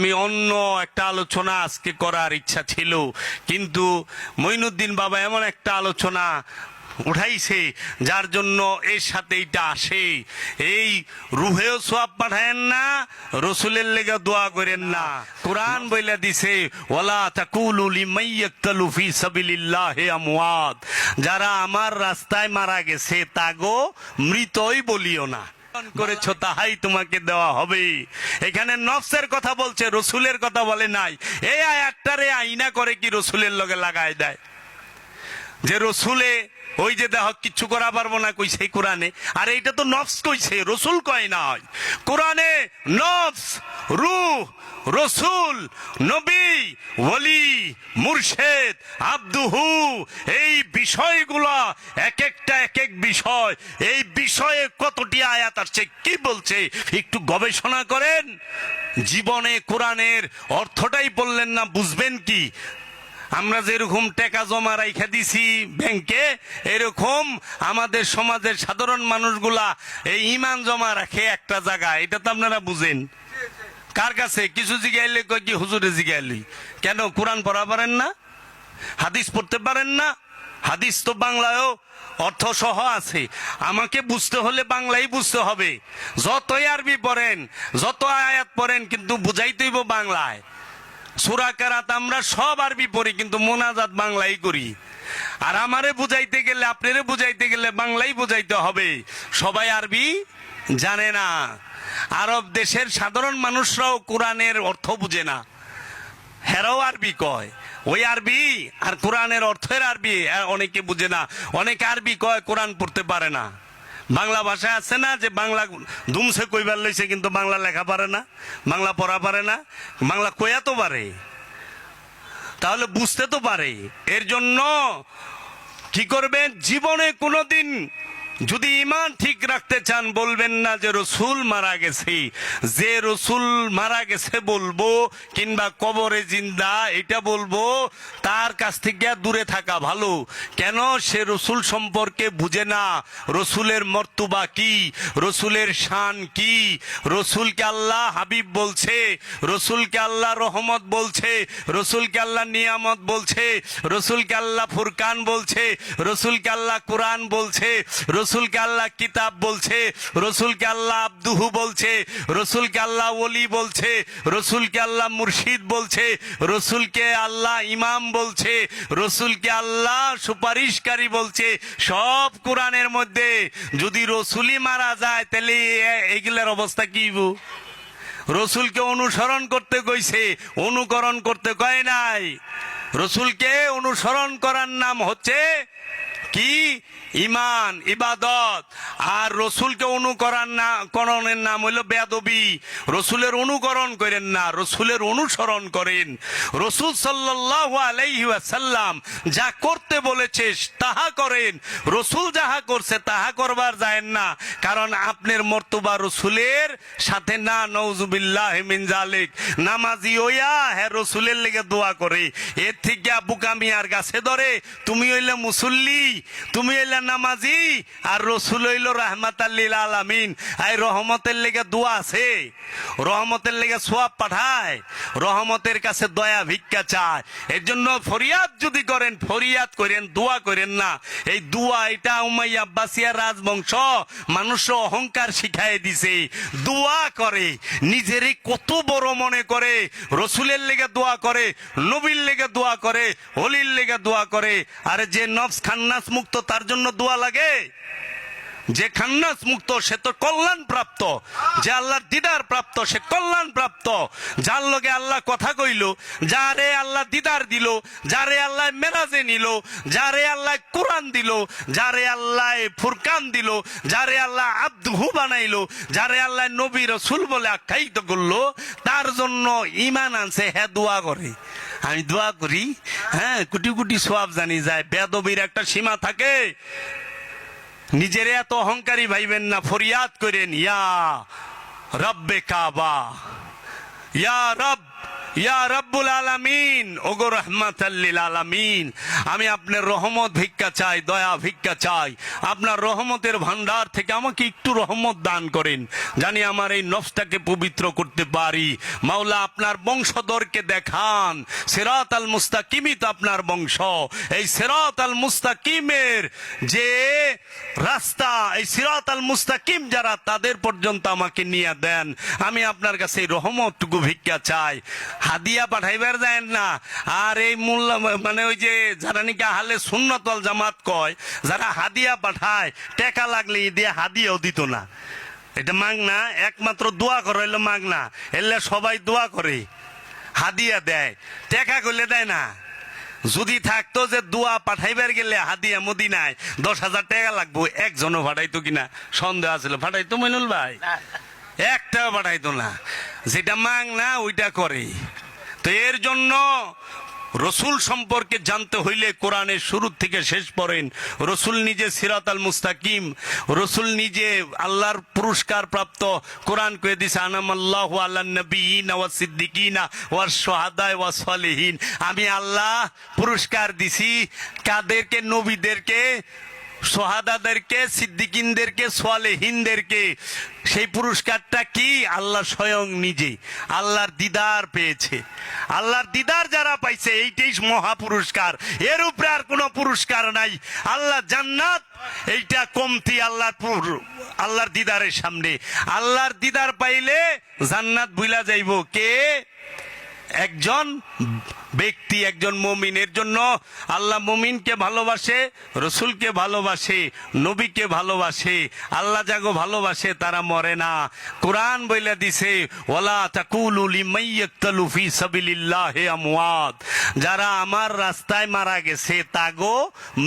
আমি অন্য একটা আলোচনা আজকে করার ইচ্ছা ছিল, কিন্তু মঈনুদ্দিন বাবা এমন একটা আলোচনা উঠাইছে যার জন্য এর সাথে এটা আসে। এই রুহেও সোয়াব পাঠায়েন না, রসুলের লেগে দোয়া করেন না। কোরআন বইলা দিছে ওয়ালা তাকুলু লিমান ইয়াকতালু ফি সাবিলিল্লাহি আমওয়াত, যারা আমার রাস্তায় মারা গেছে তাগো মৃতই বলিও না, করেছো তাহাই তোমাকে দেওয়া হবে। এখানে নফসের কথা বলছে, রসুলের কথা বলে নাই। এই আয়াতটারে আইনা করে কি রসুলের লগে লাগায় দেয় যে রসুলে ওই যে দেখ কিচ্ছু করা পারবো না কইছে কোরআনে, আর এইটা তো নফস কইছে, রসুল কয় নাই। কোরআনে নফস, রূহ, রসুল, নবী, ওলি, মুর্শেদ, আব্দুহু, এই বিষয়গুলা এক একটা এক এক বিষয়। এই বিষয়ে কতটি আয়াত আসছে, কি বলছে একটু গবেষণা করেন। জীবনে কোরআনের অর্থটাই বললেন না, বুঝবেন কি? আমরা যেরকম টাকা জমা রাইখা দিছি ব্যাংকে, এরকম আমাদের সমাজের সাধারণ মানুষগুলা এই ঈমান জমা রাখে একটা জায়গায়। এটা তো আপনারা বুঝেন। কার কাছে কিছু জিগাইলে কয় কি হুজুরে জিগাইলি, কেন কোরআন পড়া পারেন না, হাদিস পড়তে পারেন না? হাদিস তো বাংলায়ও অর্থ সহ আছে। আমাকে বুঝতে হলে বাংলাই বুঝতে হবে। যতই আরবি পড়েন, যত আয়াত পড়েন, কিন্তু বুঝাইতেইব বাংলায়। সূরা কেরাত আমরা সব আরবি পড়ি, কিন্তু মোনাজাত বাংলাই করি। আর আমারে বুঝাইতে গেলে, আপনারে বুঝাইতে গেলে বাংলাই বুঝাইতে হবে। সবাই আরবি জানে না। আরব দেশের সাধারণ মানুষরাও কোরআনের অর্থ বুঝে না, হেরাও আরবি কয়। ওই আরবি আর কোরআনের অর্থের আরবি অনেকে বুঝে না। অনেকে আরবি কয়, কোরআন পড়তে পারে না। বাংলা ভাষা আছে না যে বাংলা দুমসে কইবার লইছে, কিন্তু বাংলা লেখা পারে না, বাংলা পড়া পারে না। বাংলা কয়া তো পারে, তাহলে বুঝতে তো পারে। এর জন্য কি করবেন? জীবনে কোনোদিন যদি ঈমান ঠিক রাখতে চান, বলবেন না যে রসুল মারা গেছে। যে রসুল মারা গেছে বলবো, কিংবা কবরে জিন্দা এটা বলবো, তার কাছ থেকে দূরে থাকা ভালো। কেন? সে রসুল সম্পর্কে বুঝে না। রসুলের মর্তবা কি, রসুলের শান কি। রসুলকে আল্লাহ হাবিব বলছে, রসুলকে আল্লাহ রহমত বলছে, রসুলকে আল্লাহ নিয়ামত বলছে, রসুলকে আল্লাহ ফুরকান বলছে, রসুলকে আল্লাহ কোরআন বলছে, রসুলকে আল্লাহ কিতাব বলছে, রসুলকে আল্লাহ আব্দুহু বলছে, রসুলকে আল্লাহ ওলি বলছে, রসুলকে আল্লাহ মুর্শিদ বলছে, রসুলকে আল্লাহ ইমাম বলছে, রসুলকে আল্লাহ সুপারিশকারী বলছে। সব কোরআনের মধ্যে। যদি রসুলই মারা যায়, তাহলে এইগুলার অবস্থা কি? রসুলকে অনুসরণ করতে কইছে, অনুকরণ করতে কয় নাই। রসুলকে অনুসরণ করার নাম হচ্ছে কি? ঈমান, ইবাদত। আর রসুলকে অনুকরণের নাম হইল বেয়াদবি। রসুলের অনুকরণ করেন না, রসুলের অনুসরণ করেন। রসুল সাল্লাল্লাহু আলাইহি ওয়াসাল্লাম যা করতে বলেছে তাহা করেন। রসুল যাহা করছে তাহা করবার যায় না, কারণ আপনার মর্তবা রসুলের সাথে না। নওজুবিল্লাহি মিন যালিক। নামাজি হইয়া হ্যাঁ রসুলের লেগে দোয়া করে, এর থেকে বুকামি আর গাছে ধরে। তুমি হইলে মুসল্লি, তুমি হইলে নামাজি, আর রসুল হইল রাহমাতাল লিল আলামিন। এই রহমতের লেগে দোয়া আছে, রহমতের লেগে সোয়াব পাঠায়, রহমতের কাছে দয়া ভিক্ষা চায়। এর জন্য ফরিয়াদ যদি করেন, ফরিয়াদ করেন, দোয়া করেন না। এই দোয়া এটা উমাইয়া আব্বাসিয়া রাজবংশ মানুষ অহংকার শিখাই দিছে। দোয়া করে, নিজেরই কত বড় মনে করে, রসুলের লেগে দোয়া করে, নবীর লেগে দোয়া করে, ওলির লেগে দোয়া করে। আরে যে নফস খান্নাস মুক্ত, তার জন্য দোয়া লাগে? যে খান্নাস মুক্ত সে তো কল্যাণ প্রাপ্ত, যে আল্লাহর দিদার প্রাপ্ত সে কল্যাণ প্রাপ্ত। যার লগে আল্লাহ কথা কইল, যারে আল্লাহ দিদার দিল, যারে আল্লাহ মেরাজে নিল, যারে আল্লাহ কোরআন দিল, যারে আল্লাহ ফুরকান দিল, যারে আল্লাহ আব্দুহু বানাইলো, যারে আল্লাহ নবী রাসূল বলে আখ্যায়িত করলো, তার জন্য ঈমান আনছে, হ্যাঁ দোয়া করে। আমি দোয়া করি, হ্যাঁ কোটি কোটি সওয়াব জানি যায়। বেয়াদবির একটা সীমা থাকে। নিজের এত অহংকারী ভাইবেন না, ফরিয়াদ করেন, ইয়া রব্বে কাবা, ইয়া রব ইয়া রাব্বুল আলামিন, ওগো রাহমাতাল লিল আলামিন, আমি আপনার রহমত ভিক্ষা চাই, দয়া ভিক্ষা চাই। আপনার রহমতের ভান্ডার থেকে আমাকে একটু রহমত দান করেন, জানি আমার এই নফসটাকে পবিত্র করতে পারি। মাওলা, আপনার বংশধরকে দেখান, সিরাত আল মুস্তাকিমই তো আপনার বংশ। এই সিরাত আল মুস্তাকিমের যে রাস্তা, এই সিরাত আল মুস্তাকিম যারা, তাদের পর্যন্ত আমাকে নিয়ে দেন। আমি আপনার কাছে এই রহমতটুকু ভিক্ষা চাই। হাদিয়া পাঠাইবার যায় না। আর এই মূল্য মানে ওই যে যারা নাকি আহলে সুন্নাত ওয়াল জামাত কয়, যারা হাদিয়া পাঠায় টাকা লাগলে দিয়ে হাদিয়াও দিত না। এটা মাগনা, একমাত্র দোয়া করে হইলো মাগনা। এলে সবাই দোয়া করে, হাদিয়া দেয়, টাকা করলে দেয় না। যদি থাকতো যে দোয়া পাঠাইবার গেলে হাদিয়া মদিনায় 10,000 টাকা লাগবো, একজনও পাঠাইতো কিনা সন্দেহ আছিল। পাঠাইতো মইনুল ভাই? একটাও পাঠাইতো না। যেটা মাং না ওইটা করে। তো এর জন্য রসুল সম্পর্কে জানতে হইলে কোরআনের শুরু থেকে শেষ পড়েন। রসুল নিজে সিরাত আল মুস্তাকিম, রসুল নিজে আল্লাহর পুরস্কার প্রাপ্ত। কোরআন কয়ে দিছে আনামাল্লাহু আলান নবিয়িনা ওয়াস সিদ্দিকিনা ওয়াস শুহাদা ওয়াস সালিহিন। আমি আল্লাহ পুরস্কার দিছি কাদেরকে? নবীদেরকে, সোহাদাদেরকে, সিদ্দিকিনদেরকে, সালেহিনদেরকে। সেই পুরস্কারটা কি? আল্লাহ স্বয়ং নিজে আল্লাহর দিদার পেয়েছে। আল্লাহর দিদার যারা পাইছে এইটাই মহা পুরস্কার, এর উপরে আর কোনো পুরস্কার নাই। আল্লাহ জান্নাত এইটা কমতি আল্লাহর দিদারের সামনে। আল্লাহর দিদার পাইলে জান্নাত ভুলা যাইব কে? একজন ব্যক্তি, একজন মুমিনের জন্য আল্লাহ মুমিনকে ভালোবাসে, রসুলকে ভালোবাসে, নবীকে ভালোবাসে। আল্লাহ যাগো ভালোবাসে তারা মরে না। কোরআন বইলা দিছে ওয়ালা তাকুলু লিমান ইয়াকতালু ফি সাবিলিল্লাহি আমওয়াত, যারা আমার রাস্তায় মারা গেছে তাগো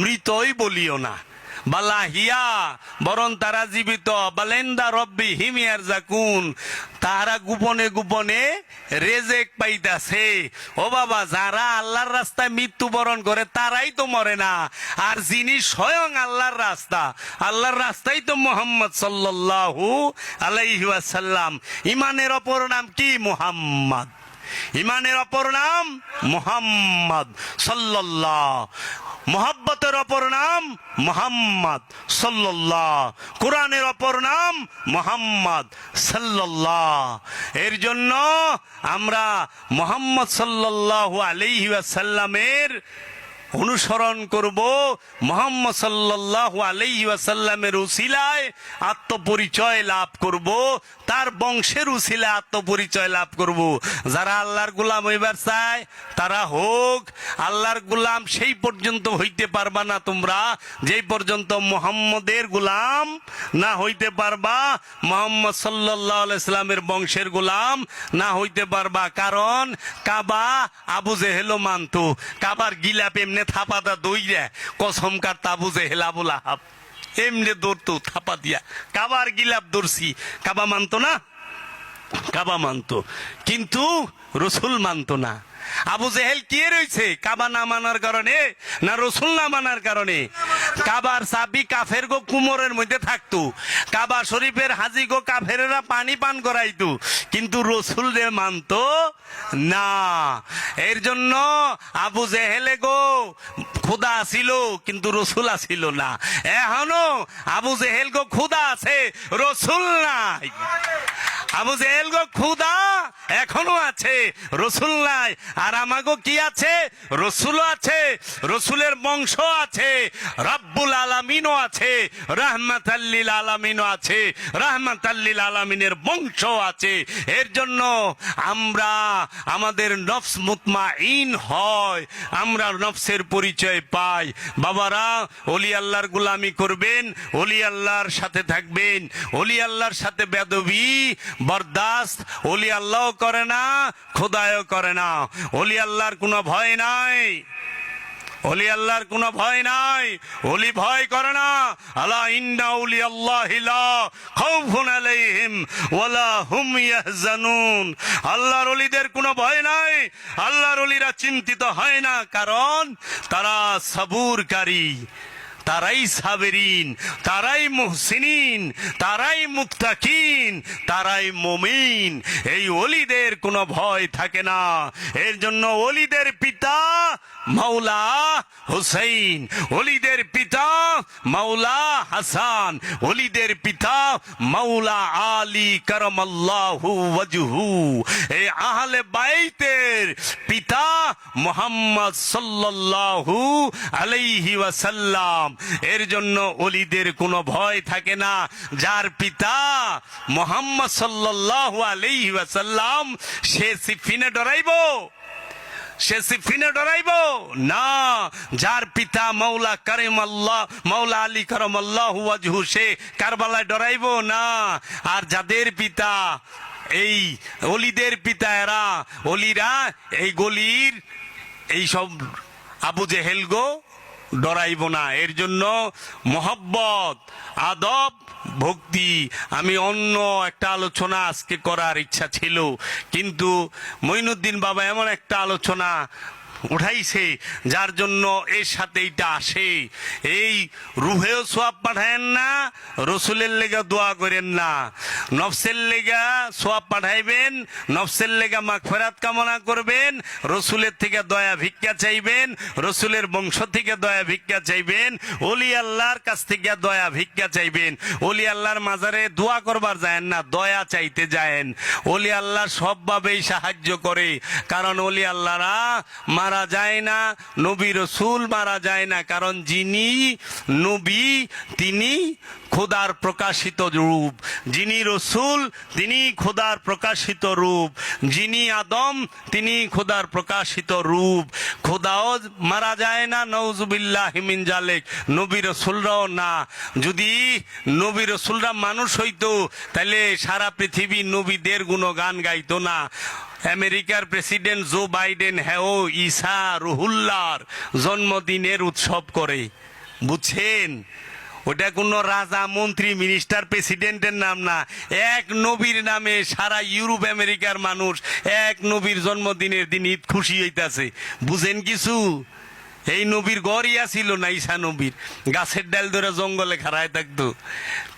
মৃতই বলিও না। বালাহিয়া, বরং তারা জীবিত। বালেন্দা রব্বি হিমিয়ার জাকুন, তারা গোপনে গোপনে রেজেক পাইতাছে। ও বাবা, যারা আল্লাহর রাস্তায় মৃত্যুবরণ করে তারাই তো মরে না। আর যিনি স্বয়ং আল্লাহর রাস্তা, আল্লাহর রাস্তাই তো মুহাম্মদ সাল্লাল্লাহু আলাইহি ওয়াসাল্লাম। ইমানের অপর নাম কি? মুহাম্মদ। ইমানের অপর নাম মুহাম্মদ সাল্লাল্লাহ। মোহাব্বতের অপর নাম মুহাম্মদ সাল্লাল্লাহ। কোরআনের অপর নাম মুহাম্মদ সাল্লাল্লাহ। এর জন্য আমরা মুহাম্মদ সাল্লাল্লাহু আলাইহি ওয়াসাল্লামের অনুসরণ করব। মুহাম্মদ সাল্লাল্লাহু আলাইহি ওয়াসাল্লামের উসিলায় আত্মপরিচয় লাভ করব, তার বংশের উসিলায় আত্মপরিচয় লাভ করব। যারা আল্লাহর গোলাম হইবার চায় তারা হোক আল্লাহর গোলাম। সেই পর্যন্ত হইতে পারবা না তোমরা যেই পর্যন্ত মুহাম্মদের গোলাম না হইতে পারবা, মুহাম্মদ সাল্লাল্লাহু আলাইহি সাল্লামের বংশের গোলাম না হইতে পারবা। কারণ কাবা আবু জেহেলও মানতো। কাবার গিলাপ এমনি থাপাদা দইরা কসম কাটতা আবু জেহেল আবু লাহাব এমনি দৌড়তো থাপা দিয়া। কাবার গিলাপ দৌড়ছি, কাবা মানতো না? কাবা মানতো, কিন্তু রসুল মানতো না। আবু জেহেল কি রয়েছে? কাবা না মানার কারণে না রসুল না মানার কারণে? কাবার চাবি কাফের গো কুমোরের মধ্যে থাকতো, কাবা শরীফের হাজি গো কাফেরেরা পানি পান করাইতো, কিন্তু রসুল রে মানতো না। এর জন্য আবু জেহেলে গো খুদা ছিল কিন্তু রসুল আসিল না। এখনো আবু জেহেল গো খুদা আছে, রসুল নাই। আবু জেহেল গো খুদা এখনো আছে, রসুল নাই। আর আমাগো কি আছে? রসুলও আছে, রসুলের বংশ আছে, রব্বুল আলামিনও আছে, রাহমাতাল লিল আলামিনও আছে, রাহমাতাল লিল আলামিনের বংশ আছে। এর জন্য আমরা আমাদের নফস মুতমাইন হয়, আমরা নফসের পরিচয় পাই। বাবারা, ওলি আল্লাহর গোলামি করবেন, ওলি আল্লাহর সাথে থাকবেন। ওলি আল্লাহর সাথে বেদবি বরদাস্ত ওলি আল্লাহ করে না, খোদায়ও করে না। ওলি আল্লাহর কোনো ভয় নাই, ওলি আল্লাহর কোনো ভয় নাই, ওলি ভয় করে না। আলা ইন্না উলি আল্লাহি লা খাউফুন আলাইহিম ওয়ালা হুম ইয়াহজানুন। আল্লাহর ওলিদের কোনো ভয় নাই, আল্লাহর ওলিরা চিন্তিত হয় না, কারণ তারা সবুরকারী, তারাই সাবেরিন, তারাই মুহসিনিন, তারাই মুত্তাকিন, তারাই মুমিন। এই ওলিদের কোনো ভয় থাকে না। এর জন্য ওলিদের পিতা মাওলা হুসাইন, ওলিদের পিতা মাওলা হাসান, ওলিদের পিতা মাওলা আলী কারামাল্লাহু ওয়াজহু, এই আহলে বাইতের পিতা মুহাম্মদ সাল্লাল্লাহু আলাইহি ওয়াসাল্লাম। এর জন্য ওলিদের কোনো ভয় থাকে না। যার পিতা মুহাম্মদ সাল্লাল্লাহু আলাইহি ওয়াসাল্লাম, সে সিফিনে ডরাইবো? সে সিফিনে ডরাইব না। যার পিতা মাওলা কারিমাল্লাহ, মাওলা আলী কারামাল্লাহু ওয়াজহু, সে কারবালায় ডরাইব না। আর যাদের পিতা এই অলিদের পিতা, এরা অলিরা এই গলির এই সব আবু জেহেল গো ডরাইব না। এর জন্য মহব্বত, আদব, ভক্তি। আমি অন্য একটা আলোচনা আজকে করার ইচ্ছা ছিল, কিন্তু মঈনুদ্দিন বাবা এমন একটা আলোচনা উঠাইছে যার জন্য এর সাথে এইটা আসে। এই রুহেও সোয়াব পাঠায়েন না, রসুলের লেগা দোয়া করেন না। নফসের লেগা সোয়াব পাঠাইবেন, নফসের লেগা মাগফিরাত কামনা করবেন, রসুলের থেকে দয়া ভিক্ষা চাইবেন, রসুলের বংশ থেকে দয়া ভিক্ষা চাইবেন, ওলি আল্লাহর কাছ থেকে দয়া ভিক্ষা চাইবেন। ওলি আল্লাহর মাজারে দোয়া করবার যায়েন না, দয়া চাইতে যায়েন। ওলি আল্লাহ সবভাবেই সাহায্য করে, কারণ ওলি আল্লাহরা মারা যায় না, নবী রসুল মারা যায় না। কারণ যিনি নবী তিনি খোদার প্রকাশিত রূপ, যিনি রসুল তিনি খোদার প্রকাশিত রূপ, যিনি আদম তিনি খোদার প্রকাশিত রূপ। খোদাও মারা যায় না, নউজুবিল্লাহি মিন জালিক, নবী রসুলরাও না। যদি নবী রসুলরা মানুষ হইতো তাহলে সারা পৃথিবী নবীদের গুণগান গাইতো না। আমেরিকার প্রেসিডেন্ট জো বাইডেন হ্যাঁ ঈসা রুহুল্লাহর জন্মদিনের উৎসব করে, বুঝছেন? ওটা কোনো রাজা, মন্ত্রী, মিনিস্টার, প্রেসিডেন্টের নাম না। এক নবীর নামে সারা ইউরোপ আমেরিকার মানুষ এক নবীর জন্মদিনের দিন ঈদ খুশি হইতাছে। বুঝেন কিছু? এই নবীর গড়ই আসিল না, ঈসা নবীর গাছের ডাল ধরে জঙ্গলে খাড়ায় থাকতো।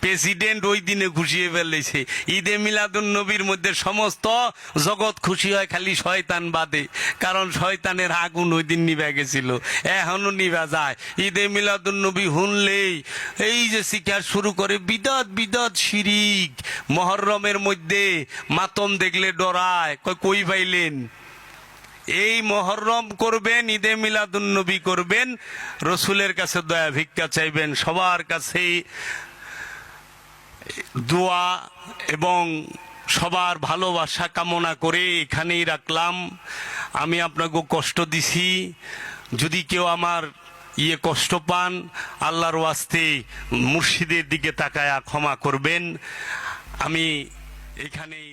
প্রেসিডেন্ট ওই দিনে খুশি হয়ে ফেলেছে। ঈদে মিলাদুন নবীর মধ্যে সমস্ত জগৎ খুশি হয়, খালি শয়তান বাদে, কারণ শয়তানের আগুন ওই দিন নিভা গেছিল, এখনো নিভা যায়। ঈদে মিলাদুন নবী শুনলেই এই যে শিকার শুরু করে বিদত বিদত শিরিক। মহরমের মধ্যে মাতম দেখলে ডরায়, কই পাইলেন? এই মহরম করবেন, ঈদে মিলাদুন নবী করবেন, রসুলের কাছে দয়া ভিক্ষা চাইবেন, সবার কাছে দোয়া এবং সবার ভালোবাসা কামনা করে এখানেই রাখলাম। আমি আপনাকে কষ্ট দিছি, যদি কেউ আমার কষ্ট পান, আল্লাহর ওয়াস্তে মুর্শিদের দিকে তাকায়া ক্ষমা করবেন। আমি এখানেই